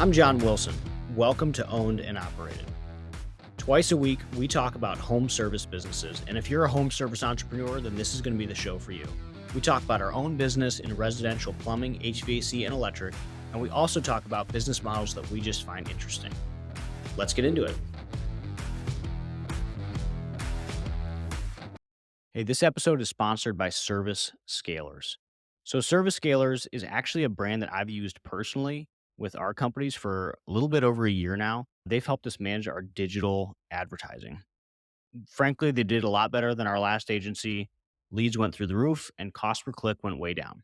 I'm John Wilson. Welcome to Owned and Operated. Twice a week, we talk about home service businesses, and if you're a home service entrepreneur, then this is going to be the show for you. We talk about our own business in residential plumbing, HVAC, and electric, and we also talk about business models that we just find interesting. Let's get into it. Hey, this episode is sponsored by Service Scalers. So Service Scalers is actually a brand that I've used personally with our companies for a little bit over a year now. They've helped us manage our digital advertising. Frankly, they did a lot better than our last agency. Leads went through the roof and cost per click went way down.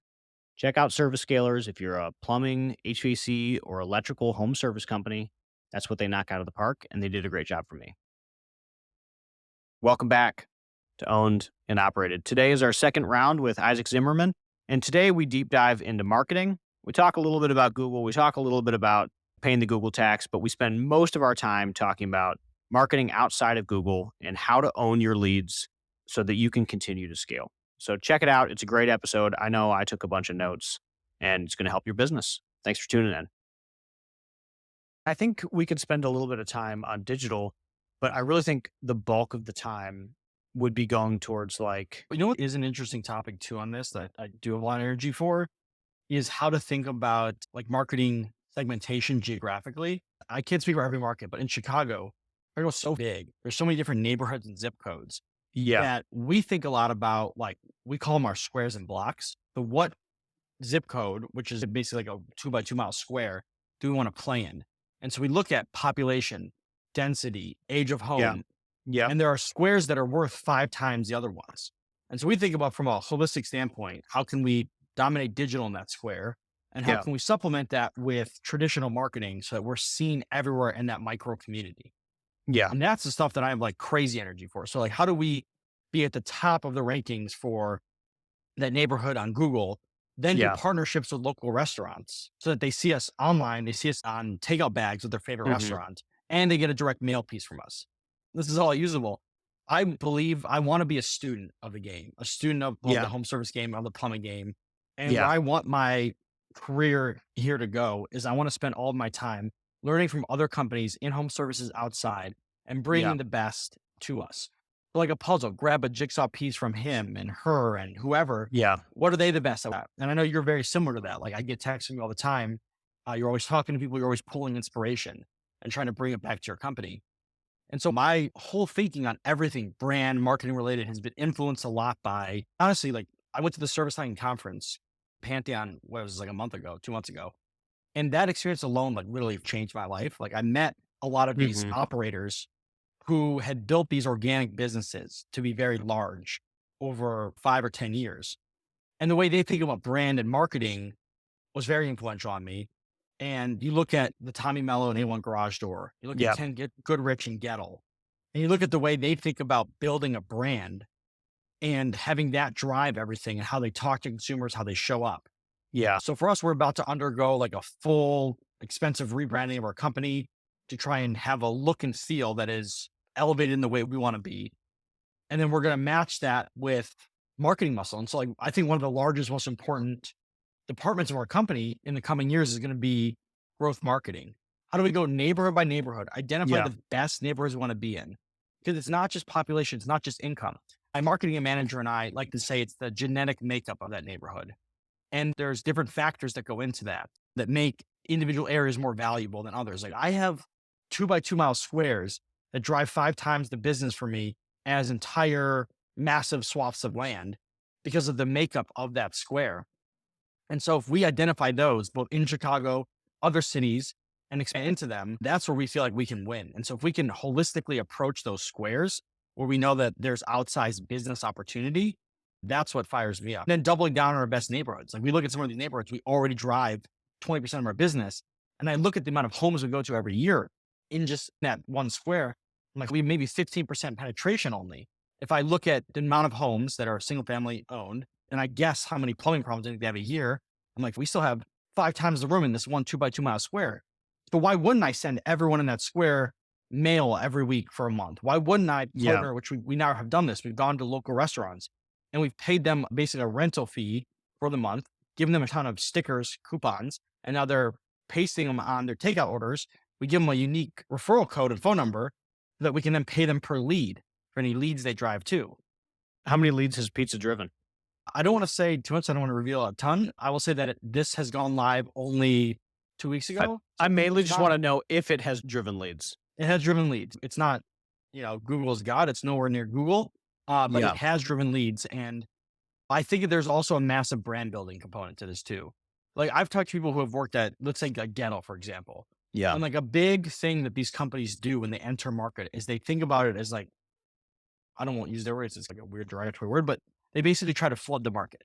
Check out Service Scalers if you're a plumbing, HVAC, or electrical home service company. That's what they knock out of the park, and they did a great job for me. Welcome back to Owned and Operated. Today is our second round with Aizik Zimmerman, and today we deep dive into marketing. We talk a little bit about Google. We talk a little bit about paying the Google tax, but we spend most of our time talking about marketing outside of Google and how to own your leads so that you can continue to scale. So check it out. It's a great episode. I know I took a bunch of notes, and it's going to help your business. Thanks for tuning in. I think we could spend a little bit of time on digital, but I really think the bulk of the time would be going towards You know what is an interesting topic too on this that I do have a lot of energy for is how to think about marketing segmentation geographically. I can't speak for every market, but in Chicago is so big. There's so many different neighborhoods and zip codes that we think a lot about, we call them our squares and blocks. So what zip code, which is basically like a 2 by 2 mile square, do we want to play in? And so we look at population, density, age of home, and there are squares that are worth 5 times the other ones. And so we think about from a holistic standpoint, how can we dominate digital in that square? And how can we supplement that with traditional marketing so that we're seen everywhere in that micro community? And that's the stuff that I have crazy energy for. So how do we be at the top of the rankings for that neighborhood on Google, then do partnerships with local restaurants so that they see us online, they see us on takeout bags with their favorite restaurant, and they get a direct mail piece from us. This is all usable. I believe I want to be a student of the game, a student of the home service game, of the plumbing game. And where I want my career here to go is I want to spend all of my time learning from other companies in home services outside and bringing the best to us. So like a puzzle, grab a jigsaw piece from him and her and whoever. What are they the best at? And I know you're very similar to that. I get texts from you all the time. You're always talking to people. You're always pulling inspiration and trying to bring it back to your company. And so my whole thinking on everything brand marketing related has been influenced a lot by, honestly, I went to the service line conference, Pantheon, a month ago, 2 months ago. And that experience alone, really changed my life. I met a lot of these operators who had built these organic businesses to be very large over 5 or 10 years. And the way they think about brand and marketing was very influential on me. And you look at the Tommy Mello and A1 Garage Door, you look at Ken Goodrich and Gettle, and you look at the way they think about building a brand and having that drive everything and how they talk to consumers, how they show up. So for us, we're about to undergo a full expensive rebranding of our company to try and have a look and feel that is elevated in the way we want to be. And then we're going to match that with marketing muscle. And so I think one of the largest, most important departments of our company in the coming years is going to be growth marketing. How do we go neighborhood by neighborhood, identify the best neighborhoods we want to be in? Because it's not just population, it's not just income. My marketing manager and I like to say it's the genetic makeup of that neighborhood. And there's different factors that go into that make individual areas more valuable than others. I have 2 by 2 mile squares that drive 5 times the business for me as entire massive swaths of land because of the makeup of that square. And so if we identify those both in Chicago, other cities, and expand into them, that's where we feel like we can win. And so if we can holistically approach those squares where we know that there's outsized business opportunity, that's what fires me up. And then doubling down on our best neighborhoods. We look at some of these neighborhoods, we already drive 20% of our business. And I look at the amount of homes we go to every year in just that one square. We maybe 15% penetration only. If I look at the amount of homes that are single family owned, and I guess how many plumbing problems they have a year, we still have 5 times the room in this one 2 by 2 mile square. So why wouldn't I send everyone in that square mail every week for a month? Why wouldn't I partner, which we now have done this. We've gone to local restaurants and we've paid them basically a rental fee for the month, given them a ton of stickers, coupons, and now they're pasting them on their takeout orders. We give them a unique referral code and phone number so that we can then pay them per lead for any leads they drive too. How many leads has pizza driven? I don't want to say too much. I don't want to reveal a ton. I will say that this has gone live only 2 weeks I, ago. I So mainly it's just not, want to know if it has driven leads. it has driven leads. It's not, Google's God. It's nowhere near Google, but it Yeah. has driven leads. And I think there's also a massive brand building component to this too. Like I've talked to people who have worked at, let's say, like Gettle, for example. Yeah. And like a big thing that these companies do when they enter market is they think about it as like, I don't want to use their words, it's like a weird derogatory word, but they basically try to flood the market.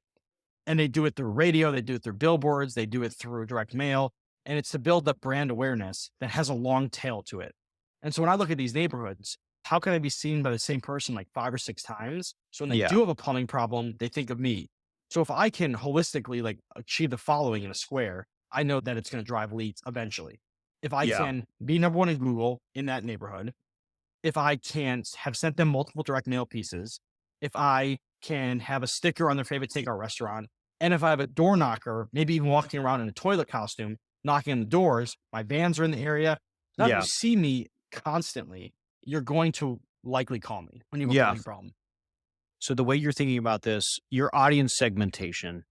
And they do it through radio, they do it through billboards, they do it through direct mail. And it's to build up brand awareness that has a long tail to it. And so when I look at these neighborhoods, how can I be seen by the same person like 5 or 6 times? So when they Yeah. do have a plumbing problem, they think of me. So if I can holistically like achieve the following in a square, I know that it's going to drive leads eventually. If I Yeah. can be number one in Google in that neighborhood, if I can have sent them multiple direct mail pieces, if I can have a sticker on their favorite takeout restaurant, and if I have a door knocker, maybe even walking around in a toilet costume, knocking on the doors, my vans are in the area. Now, if you Yeah. see me constantly, you're going to likely call me when you have a Yeah. plumbing problem. So the way you're thinking about this, your audience segmentation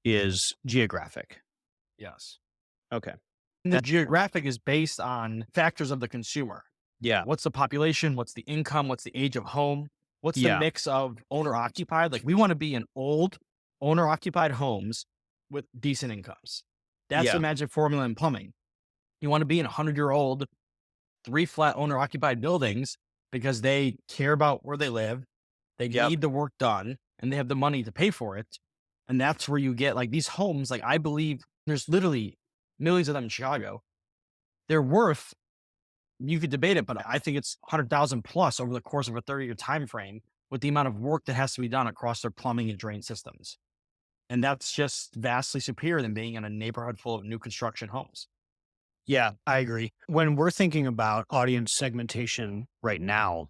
is geographic. Yes. Okay. And the geographic is based on factors of the consumer. Yeah. What's the population? What's the income? What's the age of home? What's the Yeah. mix of owner occupied? Like we want to be in old owner occupied homes with decent incomes. That's the Yeah. magic formula in plumbing. You want to be in 100-year-old, 3 flat owner occupied buildings because they care about where they live. They Yep. need the work done and they have the money to pay for it. And that's where you get like these homes. Like I believe there's literally millions of them in Chicago. They're worth, you could debate it, but I think it's 100,000 plus over the course of a 30-year time frame with the amount of work that has to be done across their plumbing and drain systems. And that's just vastly superior than being in a neighborhood full of new construction homes. Yeah, I agree. When we're thinking about audience segmentation right now,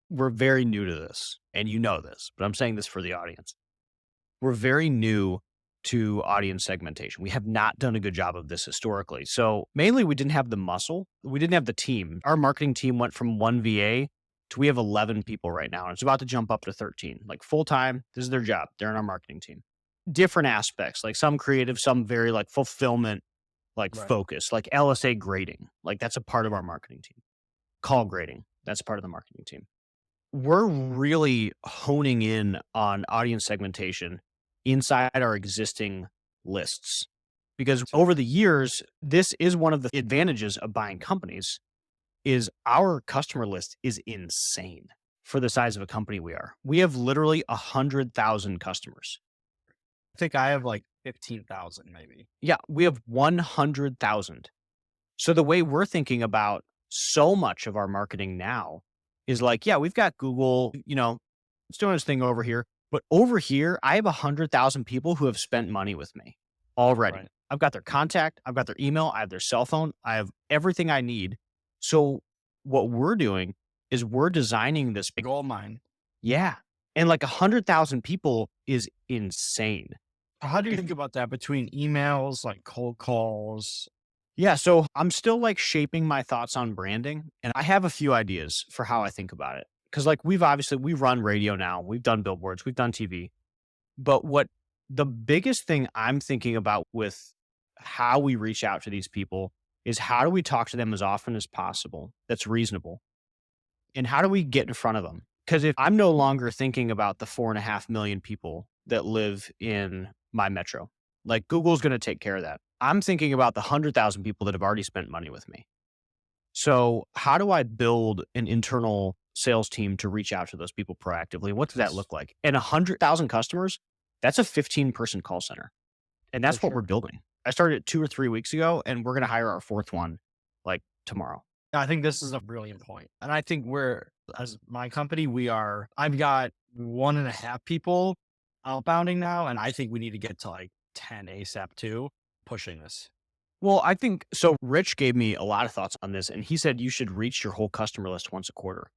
we're very new to this, and you know this, but I'm saying this for the audience. We're very new to audience segmentation. We have not done a good job of this historically. So mainly we didn't have the muscle. We didn't have the team. Our marketing team went from 1 VA to we have 11 people right now. And it's about to jump up to 13, like full time. This is their job. They're in our marketing team. Different aspects, like some creative, some very like fulfillment, like Right. focus, like LSA grading. Like that's a part of our marketing team. Call grading. That's part of the marketing team. We're really honing in on audience segmentation inside our existing lists because over the years, this is one of the advantages of buying companies is our customer list is insane for the size of a company we are. We have literally 100,000 customers. I think I have like 15,000 maybe. Yeah, we have 100,000. So the way we're thinking about so much of our marketing now is like, yeah, we've got Google, it's doing its thing over here. But over here, I have 100,000 people who have spent money with me already. Right. I've got their contact, I've got their email, I have their cell phone, I have everything I need. So what we're doing is we're designing this. Gold mine. Yeah. And like 100,000 people is insane. How do you think about that between emails, like cold calls? Yeah, so I'm still like shaping my thoughts on branding and I have a few ideas for how I think about it. Cause like we run radio now, we've done billboards, we've done TV. But what the biggest thing I'm thinking about with how we reach out to these people is how do we talk to them as often as possible that's reasonable? And how do we get in front of them? Because if I'm no longer thinking about the 4.5 million people that live in my metro, like Google's going to take care of that. I'm thinking about the 100,000 people that have already spent money with me. So how do I build an internal sales team to reach out to those people proactively? What does that look like? And 100,000 customers, that's a 15-person call center. And that's For what we're sure. building. I started it 2 or 3 weeks ago, and we're going to hire our fourth one like tomorrow. I think this is a brilliant point. And I think as my company, I've got 1.5 people outbounding now. And I think we need to get to like 10 ASAP too, pushing this. Well, I think so. Rich gave me a lot of thoughts on this, and he said you should reach your whole customer list once a quarter.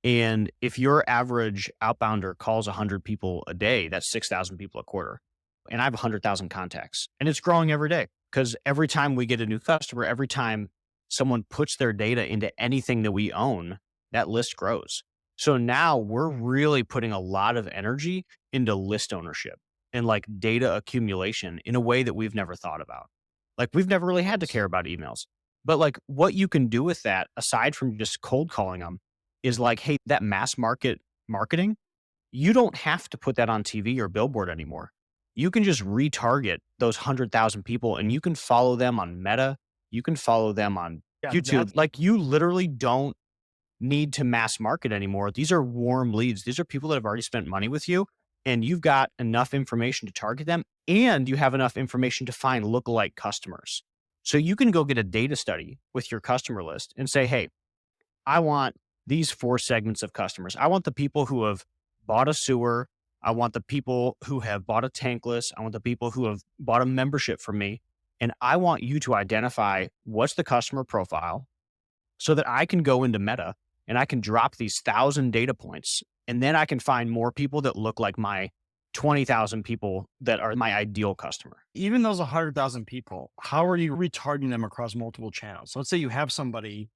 And if your average outbounder calls 100 people a day, that's 6,000 people a quarter. And I have 100,000 contacts, and it's growing every day because every time we get a new customer, every time someone puts their data into anything that we own, that list grows. So now we're really putting a lot of energy into list ownership and like data accumulation in a way that we've never thought about. Like we've never really had to care about emails. But like what you can do with that, aside from just cold calling them, is like, hey, that mass market marketing, you don't have to put that on TV or billboard anymore. You can just retarget those 100,000 people and you can follow them on Meta. You can follow them on Yeah, YouTube. that's Like you literally don't need to mass market anymore. These are warm leads. These are people that have already spent money with you and you've got enough information to target them and you have enough information to find lookalike customers. So you can go get a data study with your customer list and say, hey, I want these 4 segments of customers. I want the people who have bought a sewer. I want the people who have bought a tankless. I want the people who have bought a membership from me. And I want you to identify what's the customer profile so that I can go into Meta and I can drop these 1,000 data points. And then I can find more people that look like my 20,000 people that are my ideal customer. even those 100,000 people. How are you retargeting them across multiple channels? So let's say you have somebody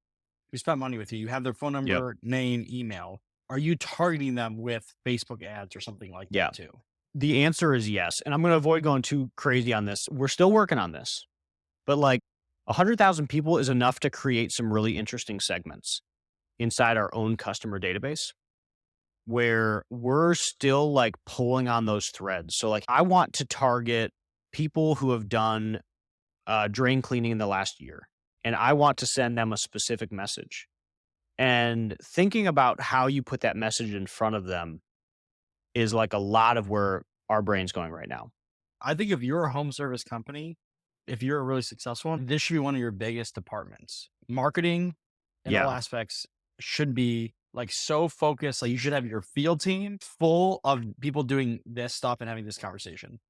who spent money with you, you have their phone Yep. number, name, email. Are you targeting them with Facebook ads or something like Yeah. that too? The answer is yes. And I'm going to avoid going too crazy on this. We're still working on this, but like 100,000 people is enough to create some really interesting segments inside our own customer database where we're still like pulling on those threads. So like I want to target people who have done drain cleaning in the last year and I want to send them a specific message. And thinking about how you put that message in front of them is like a lot of where our brain's going right now. I think if you're a home service company, if you're a really successful one, this should be one of your biggest departments. Marketing in all Yeah, aspects should be like so focused. Like you should have your field team full of people doing this stuff and having this conversation.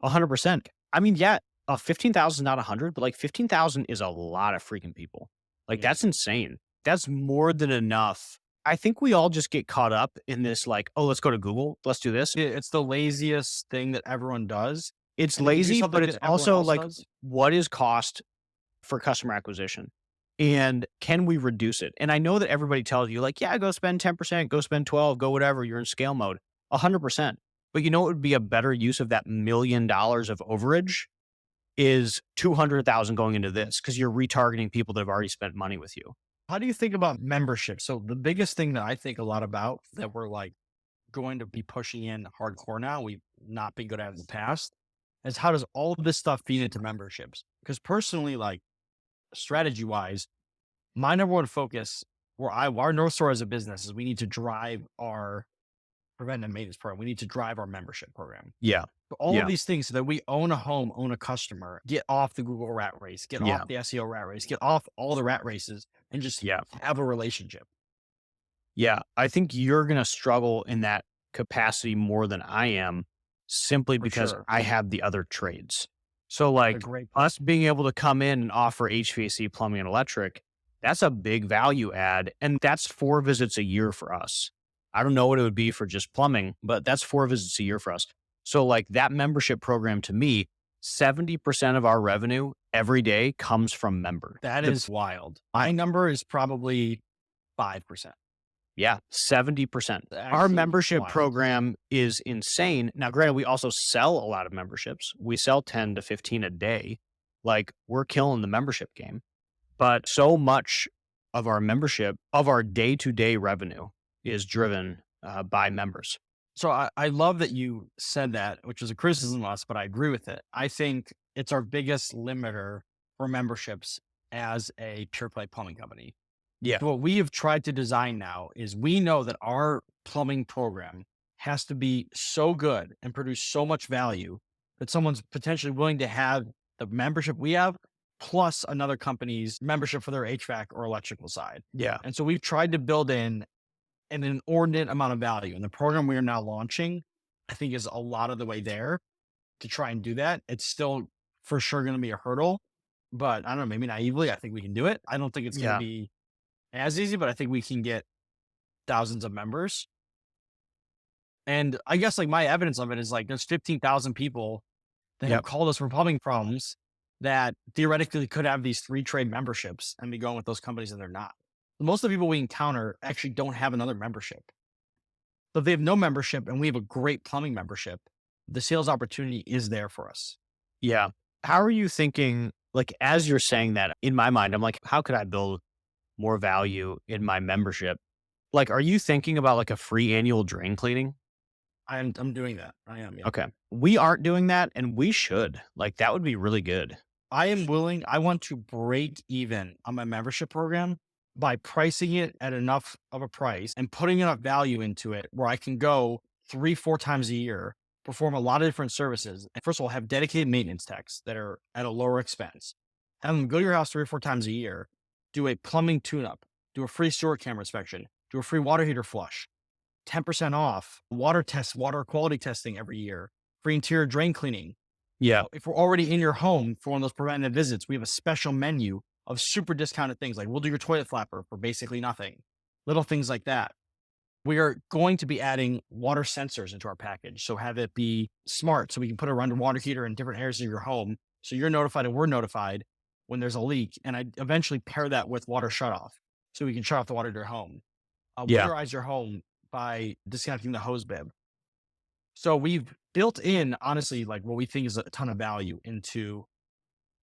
100%. I mean, yeah, 15,000 is not 100, but like 15,000 is a lot of freaking people. Like Yeah. that's insane. That's more than enough. I think we all just get caught up in this like, oh, let's go to Google. Let's do this. It's the laziest thing that everyone does. It's And if you do lazy, but something it's that everyone also else like, does, what is cost for customer acquisition? And can we reduce it? And I know that everybody tells you, like, yeah, go spend 10%, go spend 12, go whatever, you're in scale mode. 100%. But you know what would be a better use of that $1,000,000 of overage is 200,000 going into this because you're retargeting people that have already spent money with you. how do you think about membership? So the biggest thing that I think a lot about that we're like going to be pushing in hardcore now, we've not been good at in the past, is how does all of this stuff feed into memberships? Because personally, like strategy wise, my number one focus our North Star as a business is we need to drive our preventive maintenance program. We need to drive our membership program. Yeah. So all of Yeah. these things so that we own a home, own a customer, get off the Google rat race, get Yeah. off the SEO rat race, get off all the rat races and just Yeah. have a relationship. Yeah. I think you're going to struggle in that capacity more than I am simply For because sure. I have the other trades. So, A like great us being able to come in and offer HVAC, plumbing, and electric, that's a big value add. And that's 4 visits a year for us. I don't know what it would be for just plumbing, but that's 4 visits a year for us. So, like that membership program to me, 70% of our revenue every day comes from members. That is wild. My number is probably 5%. Yeah, 70%. Our Actually membership wild. program is insane. Now, granted, we also sell a lot of memberships. We sell 10 to 15 a day. Like, we're killing the membership game. But so much of our membership, of our day to day revenue, is driven by members. So I love that you said that, which is a criticism of us, but I agree with it. I think it's our biggest limiter for memberships as a pure play plumbing company. Yeah. What we have tried to design now is we know that our plumbing program has to be so good and produce so much value that someone's potentially willing to have the membership we have plus another company's membership for their HVAC or electrical side. Yeah. And so we've tried to build in an inordinate amount of value. And the program we are now launching, I think, is a lot of the way there to try and do that. It's still for sure going to be a hurdle, but I don't know, maybe naively, I think we can do it. I don't think it's going Yeah. to be as easy, but I think we can get thousands of members. And I guess like my evidence of it is like there's 15,000 people that have Yep. called us for plumbing problems that theoretically could have these three trade memberships and be going with those companies and they're not. Most of the people we encounter actually don't have another membership. So if they have no membership and we have a great plumbing membership, the sales opportunity is there for us. Yeah. How are you thinking? Like, as you're saying that, in my mind, I'm like, how could I build more value in my membership? Like, are you thinking about like a free annual drain cleaning? I'm doing that. I am, yeah. Okay. We aren't doing that and we should. Like, that would be really good. I am willing, I want to break even on my membership program by pricing it at enough of a price and putting enough value into it where I can go 3, 4 times a year, perform a lot of different services. And first of all, have dedicated maintenance techs that are at a lower expense. Have them go to your house 3 or 4 times a year, do a plumbing tune up, do a free sewer camera inspection, do a free water heater flush, 10% off, water tests, water quality testing every year, free interior drain cleaning. Yeah. If we're already in your home for one of those preventative visits, we have a special menu of super discounted things. Like we'll do your toilet flapper for basically nothing, little things like that. We are going to be adding water sensors into our package. So have it be smart. So we can put a underwater heater in different areas of your home. So you're notified and we're notified when there's a leak. And I eventually pair that with water shutoff. So we can shut off the water to your home. Yeah. Winterize your home by disconnecting the hose bib. So we've built in, honestly, like what we think is a ton of value into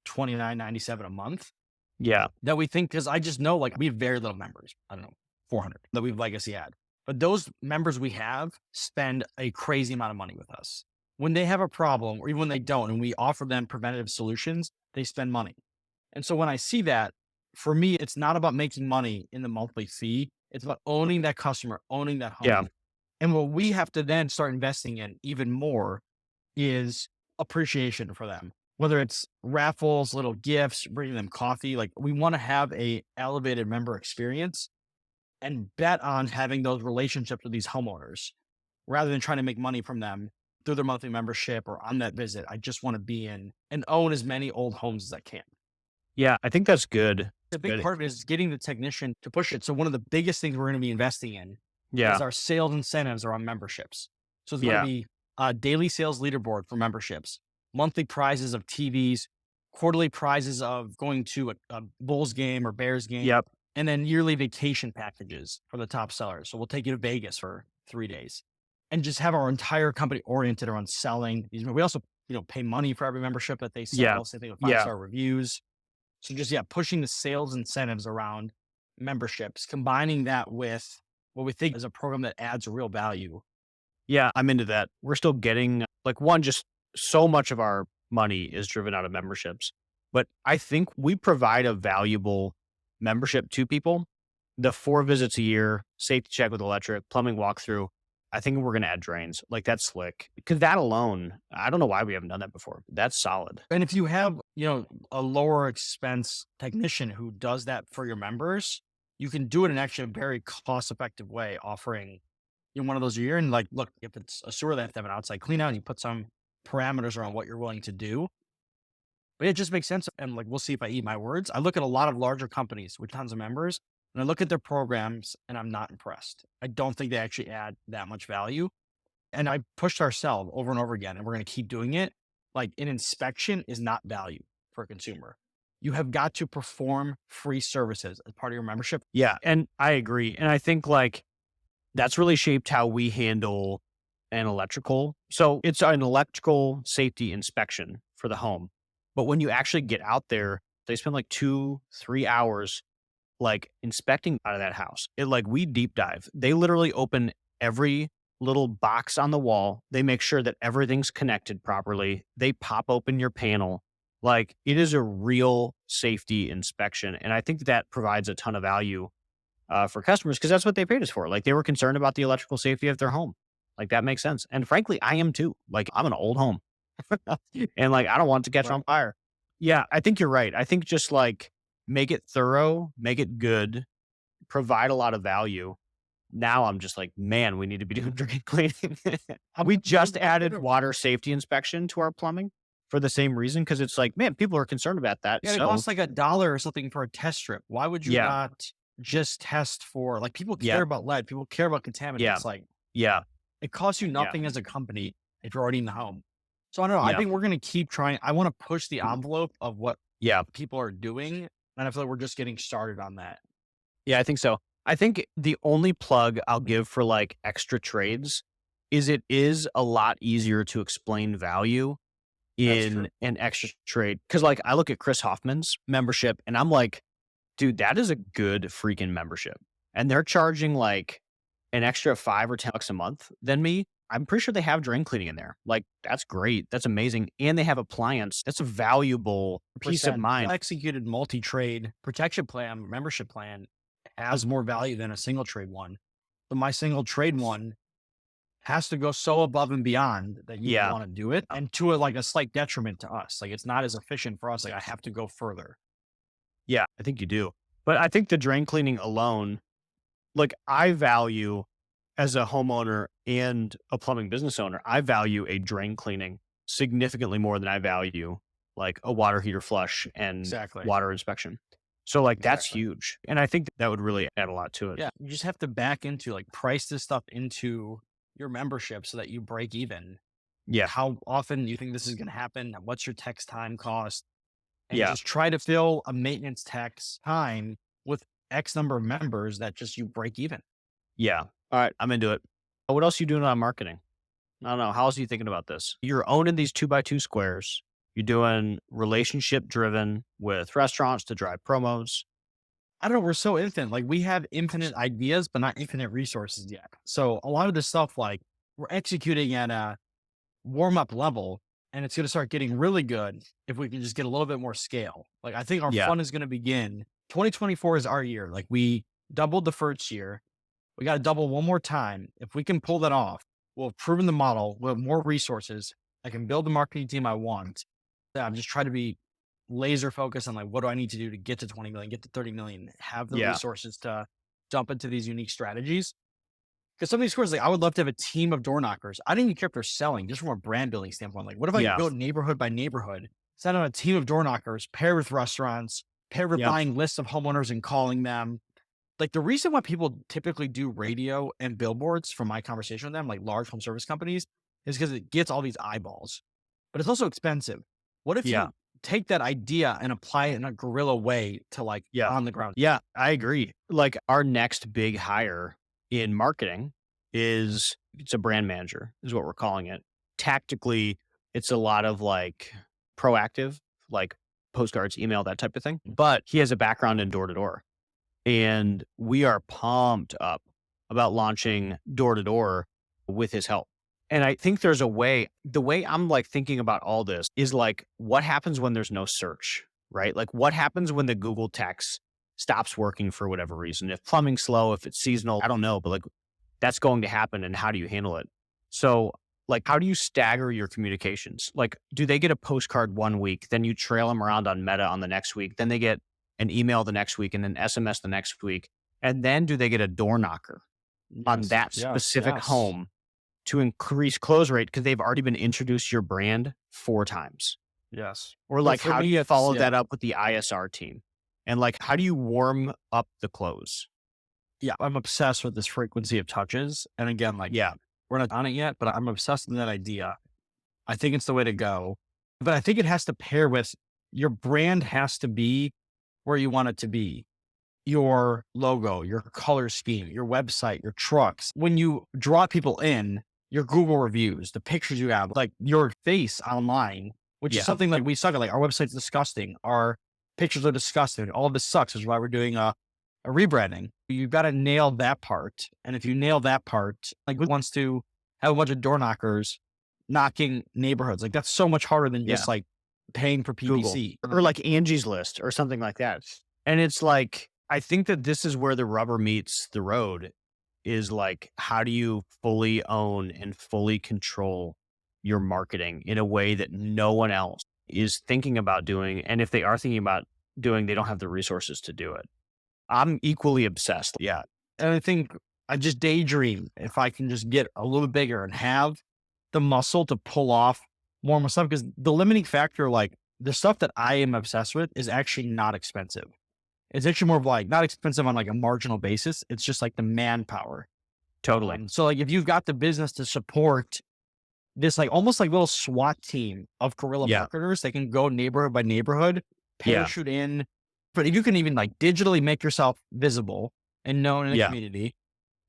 $29.97 a month Yeah. that we think, because I just know like we have very little members. I don't know, 400 that we've legacy had. But those members we have spend a crazy amount of money with us. When they have a problem, or even when they don't, and we offer them preventative solutions, they spend money. And so when I see that, for me, it's not about making money in the monthly fee. It's about owning that customer, owning that Yeah. home. And what we have to then start investing in even more is appreciation for them, whether it's raffles, little gifts, bringing them coffee. Like we want to have a elevated member experience and bet on having those relationships with these homeowners rather than trying to make money from them through their monthly membership or on that visit. I just want to be in and own as many old homes as I can. Yeah. I think that's good. A big Good. part of it is getting the technician to push it. So one of the biggest things we're going to be investing in Yeah. is our sales incentives around memberships. So it's going to Yeah. be a daily sales leaderboard for memberships, monthly prizes of TVs, quarterly prizes of going to a Bulls game or Bears game, Yep. and then yearly vacation packages for the top sellers. So we'll take you to Vegas for 3 days and just have our entire company oriented around selling these. We also, pay money for every membership that they sell. Yeah. Same thing with Yeah. 5-star reviews. So just, pushing the sales incentives around memberships, combining that with what we think is a program that adds real value. Yeah. I'm into that. We're still getting like one, just so much of our money is driven out of memberships. But I think we provide a valuable membership to people. The 4 visits a year, safety check with electric, plumbing walkthrough. I think we're going to add drains. Like that's slick. Because that alone, I don't know why we haven't done that before. That's solid. And if you have, a lower expense technician who does that for your members, you can do it in actually a very cost effective way, offering one of those a year. And like, look, if it's a sewer, they have to have an outside clean out and you put some parameters around what you're willing to do. But it just makes sense. And like, we'll see if I eat my words. I look at a lot of larger companies with tons of members and I look at their programs and I'm not impressed. I don't think they actually add that much value. And I pushed ourselves over and over again, and we're going to keep doing it. Like an inspection is not value for a consumer. You have got to perform free services as part of your membership. Yeah. And I agree. And I think like that's really shaped how we handle an electrical. So it's an electrical safety inspection for the home. But when you actually get out there, they spend like 2-3 hours like inspecting out of that house. We deep dive. They literally open every little box on the wall. They make sure that everything's connected properly. They pop open your panel. Like it is a real safety inspection. And I think that provides a ton of value for customers because that's what they paid us for. Like they were concerned about the electrical safety of their home. Like that makes sense. And frankly, I am too. Like I'm an old home and like I don't want it to catch on fire. Yeah, I think you're right. I think just like make it thorough, make it good, provide a lot of value. Now I'm just like, man, we need to be doing drain cleaning. We just added water safety inspection to our plumbing for the same reason because it's like, man, people are concerned about that. Yeah, it So costs like $1 or something for a test strip. Why would you yeah, not just test for like people yeah, care about lead, people care about yeah, contaminants. Like yeah, it costs you yeah, nothing as a company if you're already in the home. So I don't know. I Yeah. think we're going to keep trying. I want to push the envelope of what Yeah. people are doing. And I feel like we're just getting started on that. Yeah, I think so. I think the only plug I'll give for like extra trades is it is a lot easier to explain value That's true. in an extra trade. Cause like I look at Chris Hoffman's membership and I'm like, dude, that is a good freaking membership. And they're charging like an extra 5 or 10 bucks a month than me. I'm pretty sure they have drain cleaning in there. Like, that's great. That's amazing. And they have appliance. That's a valuable peace of Percent mind. executed multi-trade protection plan, membership plan has more value than a single trade one. But my single trade one has to go so above and beyond that you Yeah. want to do it and to like a slight detriment to us. Like it's not as efficient for us. Like I have to go further. Yeah, I think you do. But I think the drain cleaning alone, like I value as a homeowner and a plumbing business owner, I value a drain cleaning significantly more than I value like a water heater flush and Exactly. water inspection. So like that's Exactly. huge. And I think that would really add a lot to it. Yeah. You just have to back into like price this stuff into your membership so that you break even. Yeah. How often do you think this is going to happen? What's your text time cost? And Yeah. just try to fill a maintenance tax time with X number of members that just you break even. Yeah. All right. I'm into it. What else are you doing on marketing? I don't know. How else are you thinking about this? You're owning these 2x2 squares. You're doing relationship driven with restaurants to drive promos. I don't know. We're so infinite. Like we have infinite ideas, but not infinite resources yet. So a lot of this stuff, like we're executing at a warm up level and it's going to start getting really good if we can just get a little bit more scale. Like I think our Yeah. fun is going to begin. 2024 is our year. Like we doubled the first year. We got to double one more time. If we can pull that off, we'll have proven the model. We'll have more resources. I can build the marketing team I want. Yeah, I'm just trying to be laser focused on like, what do I need to do to get to 20 million, get to 30 million, have the Yeah. resources to jump into these unique strategies. Because some of these stores, like I would love to have a team of door knockers. I didn't even care if they're selling, just from a brand building standpoint. Like, what if I Yeah. go neighborhood by neighborhood, send out a team of door knockers, pair with restaurants, pair with Yeah. buying lists of homeowners and calling them. Like the reason why people typically do radio and billboards from my conversation with them, like large home service companies, is because it gets all these eyeballs, but it's also expensive. What if Yeah. you take that idea and apply it in a guerrilla way to like Yeah. on the ground? Yeah. I agree. Like our next big hire in marketing is it's a brand manager, is what we're calling it. Tactically, it's a lot of like proactive, like postcards, email, that type of thing. But he has a background in door to door. And we are pumped up about launching door to door with his help. And I think there's a way, the way I'm like thinking about all this is like, what happens when there's no search, right? Like, what happens when the Google text stops working for whatever reason? If plumbing's slow, if it's seasonal, I don't know, but like, that's going to happen. And how do you handle it? So, like, how do you stagger your communications? Like, do they get a postcard one week, then you trail them around on Meta on the next week, then they get an email the next week and then SMS the next week. And then do they get a door knocker on Yes, that yes, specific yes. home to increase close rate because they've already been introduced to your brand 4 times? Yes. Or So like, for how do me, you it's follow that up with the ISR team? And like, how do you warm up the close? yeah, I'm obsessed with this frequency of touches. And again, like, Yeah. we're not on it yet, but I'm obsessed with that idea. I think it's the way to go. But I think it has to pair with your brand has to be where you want it to be. Your logo, your color scheme, your website, your trucks. When you draw people in, your Google reviews, the pictures you have, like your face online, which Yeah. is something like we suck at. Like our website's disgusting. Our pictures are disgusting. All of this sucks, which is why we're doing a rebranding. You've got to nail that part. And if you nail that part, like who wants to have a bunch of door knockers knocking neighborhoods? Like that's so much harder than Yeah. just like paying for Google PPC. or like Angie's List or something like that. And it's like, I think that this is where the rubber meets the road is like, how do you fully own and fully control your marketing in a way that no one else is thinking about doing? And if they are thinking about doing, they don't have the resources to do it. I'm equally obsessed. Yeah. And I think I just daydream if I can just get a little bit bigger and have the muscle to pull off more of my stuff. Because the limiting factor, like the stuff that I am obsessed with, is actually not expensive. It's actually more of like not expensive on like a marginal basis. It's just like the manpower. Totally. So like if you've got the business to support this like almost like little SWAT team of guerrilla Yeah. marketers. They can go neighborhood by neighborhood, Yeah. parachute in. But if you can even like digitally make yourself visible and known in the Yeah. community,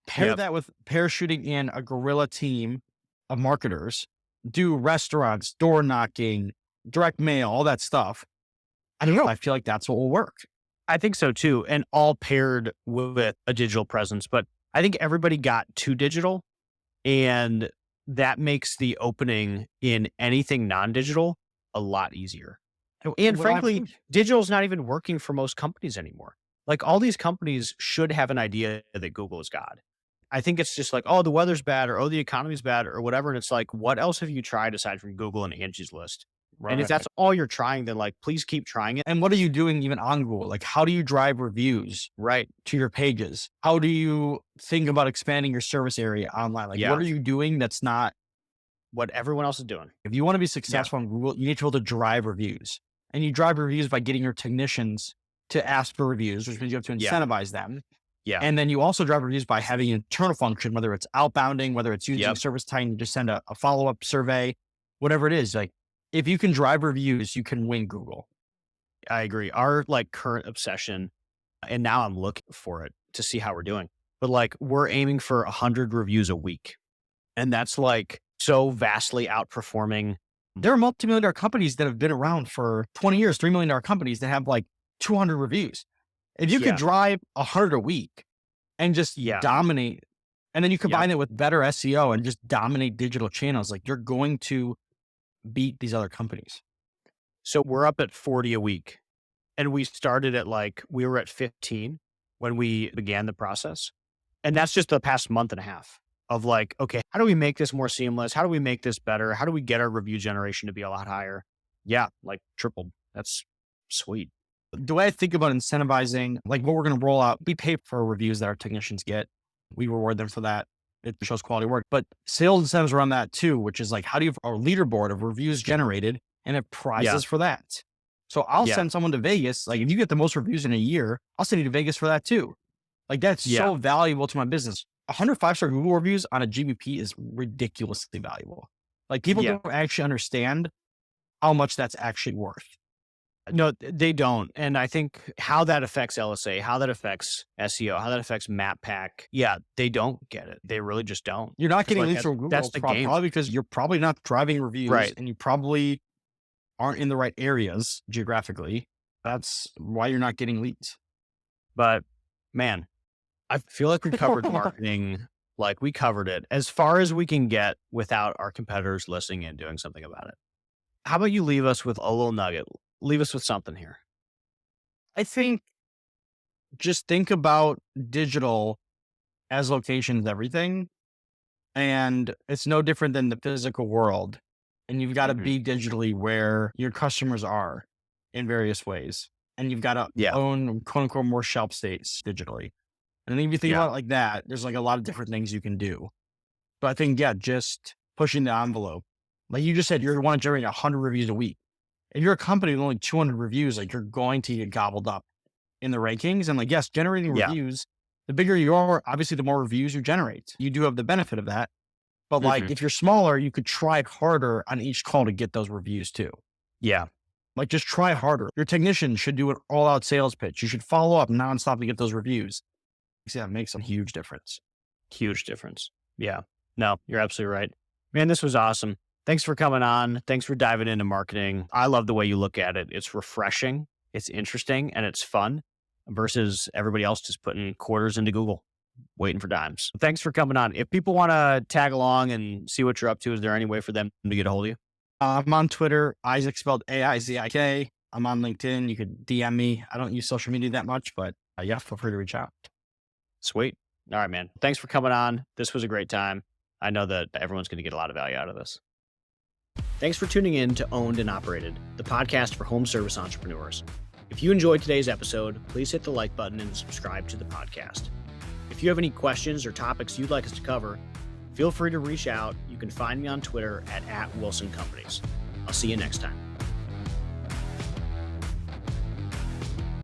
pair Yep. that with parachuting in a guerrilla team of marketers, do restaurants, door knocking, direct mail, all that stuff. I don't know. I feel like that's what will work. I think so too. And all paired with a digital presence. But I think everybody got too digital, and that makes the opening in anything non-digital a lot easier. And What I frankly, think- digital is not even working for most companies anymore. Like all these companies should have an idea that Google is God. I think it's just like, oh, the weather's bad, or oh, the economy's bad, or whatever. And it's like, what else have you tried aside from Google and Angie's List? And if Right. that's all you're trying, then like, please keep trying it. And what are you doing even on Google? Like, how do you drive reviews Right. to your pages? How do you think about expanding your service area online? Like, Yeah. what are you doing that's not, What everyone else is doing. if you want to be successful on Google, you need to be able to drive reviews. And you drive reviews by getting your technicians to ask for reviews, which means you have to Yeah. incentivize them. Yeah. And then you also drive reviews by having an internal function, whether it's outbounding, whether it's using Yep. service time to send a follow-up survey, whatever it is. Like, if you can drive reviews, you can win Google. I agree. Our like current obsession, and now I'm looking for it to see how we're doing, but like we're aiming for 100 reviews a week. And that's like so vastly outperforming. There are multi-million-dollar companies that have been around for 20 years, $3 million companies that have like 200 reviews. If you Yeah. could drive 100 a week and just Yeah. dominate, and then you combine it with better SEO and just dominate digital channels, like you're going to beat these other companies. So we're up at 40 a week, and we started at like, we were at 15 when we began the process. And that's just the past month and a half of like, okay, how do we make this more seamless? How do we make this better? How do we get our review generation to be a lot higher? Yeah, like tripled. That's sweet. The way I think about incentivizing, like what we're going to roll out, we pay for reviews that our technicians get. We reward them for that. It shows quality work, but sales incentives around that too, which is like, how do you have a leaderboard of reviews generated and have prizes for that? So I'll Yeah. send someone to Vegas. Like if you get the most reviews in a year, I'll send you to Vegas for that too. Like that's so valuable to my business. 100 5-star Google reviews on a GBP is ridiculously valuable. Like people don't actually understand how much that's actually worth. No, they don't. And I think how that affects LSA, how that affects SEO, how that affects map pack. Yeah, they don't get it. They really just don't. You're not getting like leads from Google. that's the game. Probably because you're probably not driving reviews, Right. and you probably aren't in the right areas geographically. That's why you're not getting leads. But man, I feel like we covered marketing. Like we covered it as far as we can get without our competitors listening and doing something about it. How about you leave us with a little nugget? Leave us with something here. I think just think about digital as locations, everything. And it's no different than the physical world. And you've got to be digitally where your customers are in various ways. And you've got to own quote unquote more shelf states digitally. And then if you think about it like that, there's like a lot of different things you can do. But I think, just pushing the envelope. Like you just said, you want to generate 100 reviews a week. If you're a company with only 200 reviews, like you're going to get gobbled up in the rankings. And like, yes, generating reviews, the bigger you are, obviously the more reviews you generate. You do have the benefit of that. But like, if you're smaller, you could try harder on each call to get those reviews too. Yeah. Like just try harder. Your technician should do an all out sales pitch. You should follow up nonstop to get those reviews. You see, that makes a huge difference. Huge difference. Yeah. No, you're absolutely right. Man, this was awesome. Thanks for coming on. Thanks for diving into marketing. I love the way you look at it. It's refreshing, it's interesting, and it's fun versus everybody else just putting quarters into Google, waiting for dimes. Thanks for coming on. If people want to tag along and see what you're up to, is there any way for them to get a hold of you? I'm on Twitter, Aizik spelled AIZIK. I'm on LinkedIn. You could DM me. I don't use social media that much, but feel free to reach out. Sweet. All right, man. Thanks for coming on. This was a great time. I know that everyone's going to get a lot of value out of this. Thanks for tuning in to Owned and Operated, the podcast for home service entrepreneurs. If you enjoyed today's episode, please hit the like button and subscribe to the podcast. If you have any questions or topics you'd like us to cover, feel free to reach out. You can find me on Twitter at @WilsonCompanies. I'll see you next time.